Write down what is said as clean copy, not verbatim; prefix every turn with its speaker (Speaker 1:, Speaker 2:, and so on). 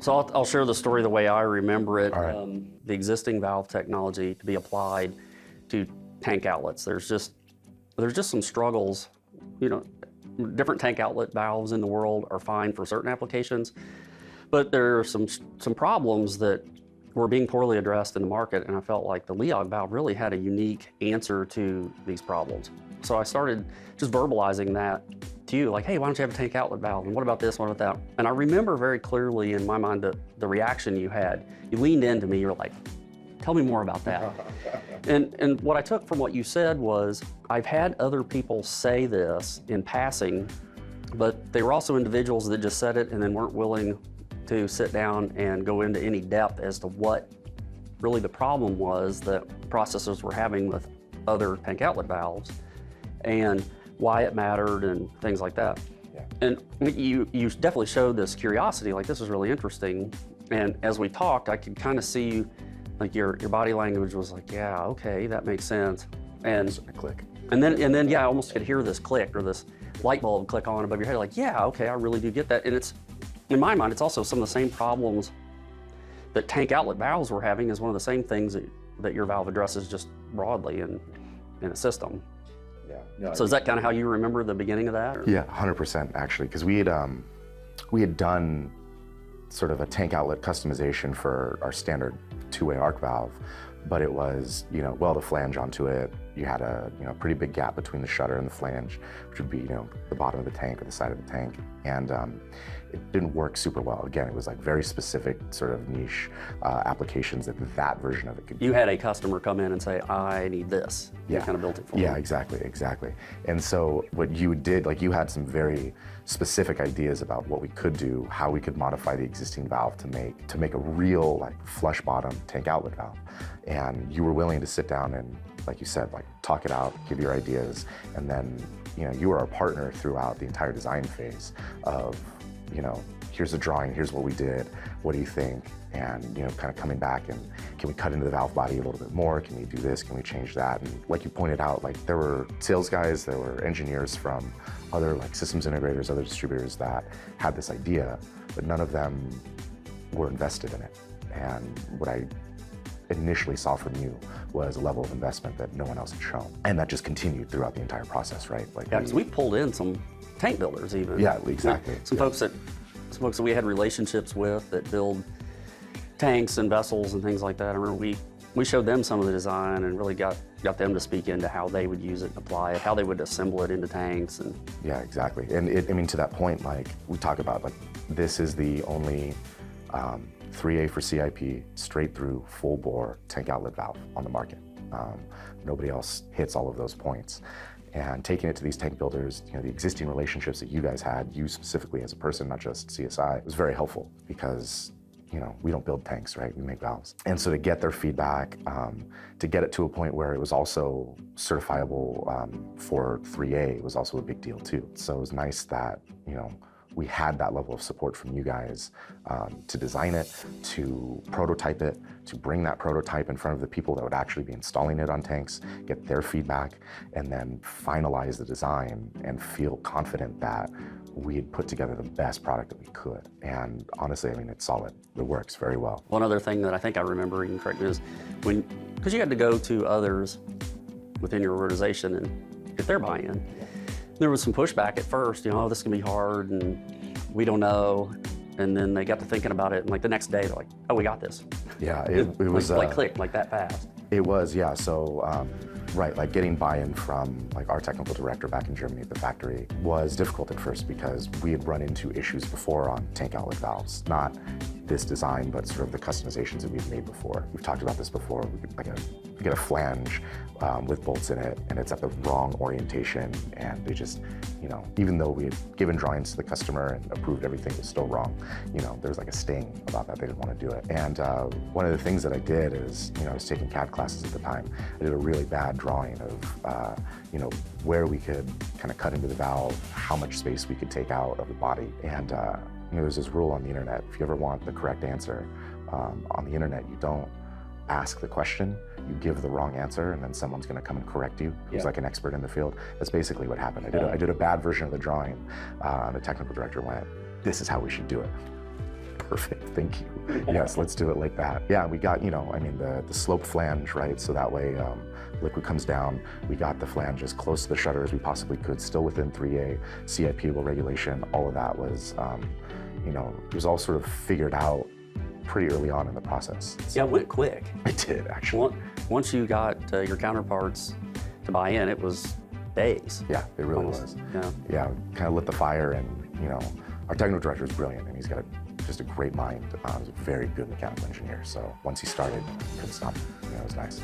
Speaker 1: So I'll share the story the way I remember it.
Speaker 2: All right.
Speaker 1: The existing valve technology to be applied to tank outlets. There's just some struggles. You know, different tank outlet valves in the world are fine for certain applications, but there are some problems that were being poorly addressed in the market, and I felt like the LIAG valve really had a unique answer to these problems. So I started just verbalizing that to you, like, hey, why don't you have a tank outlet valve? And what about this, what about that? And I remember very clearly in my mind the reaction you had. You leaned into me, you're like, tell me more about that. And what I took from what you said was, I've had other people say this in passing, but they were also individuals that just said it and then weren't willing to sit down and go into any depth as to what really the problem was that processors were having with other tank outlet valves and why it mattered and things like that.
Speaker 2: Yeah.
Speaker 1: And you definitely showed this curiosity, like this is really interesting. And as we talked, I could kind of see like your body language was like, yeah, okay, that makes sense. And
Speaker 2: a click.
Speaker 1: And then yeah, I almost could hear this click or this light bulb click on above your head, like, yeah, okay, I really do get that. And it's, in my mind, it's also some of the same problems that tank outlet valves were having is one of the same things that your valve addresses just broadly in a system.
Speaker 2: Yeah. No,
Speaker 1: so is that kind of how you remember the beginning of that? Or?
Speaker 2: Yeah, 100% actually, because we had done sort of a tank outlet customization for our standard two-way arc valve, but it was, weld a flange onto it. You had a pretty big gap between the shutter and the flange, which would be the bottom of the tank or the side of the tank, and it didn't work super well. Again, it was like very specific sort of niche applications that version of it could.
Speaker 1: You had a customer come in and say, I need this.
Speaker 2: Yeah.
Speaker 1: You kind of built it for
Speaker 2: Yeah,
Speaker 1: them.
Speaker 2: exactly. And so what you did, like you had some very specific ideas about what we could do, how we could modify the existing valve to make a real like flush bottom tank outlet valve. And you were willing to sit down and, like you said, like talk it out, give your ideas, and then you were our partner throughout the entire design phase of, here's a drawing, here's what we did, what do you think? And kind of coming back and can we cut into the valve body a little bit more? Can we do this? Can we change that? And like you pointed out, like there were sales guys, there were engineers from other like systems integrators, other distributors that had this idea, but none of them were invested in it. And what I initially saw from you was a level of investment that no one else had shown. And that just continued throughout the entire process, right? Like
Speaker 1: Yeah, because we pulled in some tank builders even.
Speaker 2: Yeah, exactly.
Speaker 1: Some folks that we had relationships with that build tanks and vessels and things like that. I remember we showed them some of the design and really got them to speak into how they would use it and apply it, how they would assemble it into tanks. And
Speaker 2: yeah, exactly. And to that point, like we talk about, like this is the only 3A for CIP, straight through full bore tank outlet valve on the market. Nobody else hits all of those points. And taking it to these tank builders, the existing relationships that you guys had, you specifically as a person, not just CSI, was very helpful because we don't build tanks, right? We make valves. And so to get their feedback, to get it to a point where it was also certifiable for 3A was also a big deal too. So it was nice that, we had that level of support from you guys to design it, to prototype it, to bring that prototype in front of the people that would actually be installing it on tanks, get their feedback, and then finalize the design and feel confident that we had put together the best product that we could. And honestly, I mean, it's solid. It works very well.
Speaker 1: one other thing that I think I remember, you can correct me, is because you had to go to others within your organization and get their buy-in. There was some pushback at first, oh, this is gonna be hard and we don't know. And then they got to thinking about it and like the next day they're like, oh, we got this.
Speaker 2: Yeah, it was
Speaker 1: like clicked like that fast.
Speaker 2: It was, yeah. So, right, like getting buy-in from like our technical director back in Germany at the factory was difficult at first because we had run into issues before on tank outlet valves. Not this design, but sort of the customizations that we've made before. We've talked about this before. We get a flange with bolts in it, and it's at the wrong orientation, and they just, even though we had given drawings to the customer and approved everything, was still wrong. There was like a sting about that. They didn't want to do it. And one of the things that I did is, I was taking CAD classes at the time. I did a really bad drawing of, where we could kind of cut into the valve, how much space we could take out of the body. And there's this rule on the internet. If you ever want the correct answer on the internet, you don't ask the question, you give the wrong answer, and then someone's going to come and correct you who's like an expert in the field. That's basically what happened. I did a bad version of the drawing. The technical director went, this is how we should do it. perfect, thank you. Yes, let's do it like that. Yeah, we got, the slope flange, right? So that way liquid comes down. We got the flange as close to the shutter as we possibly could, still within 3A CIP regulation. All of that was, it was all sort of figured out pretty early on in the process.
Speaker 1: Yeah, it went quick.
Speaker 2: It did, actually.
Speaker 1: Once you got your counterparts to buy in, it was days.
Speaker 2: Yeah, it really
Speaker 1: almost.
Speaker 2: was. Yeah, kind of lit the fire, and our technical director is brilliant, and he's got just a great mind. He's a very good mechanical engineer. So once he started, couldn't stop. It was nice.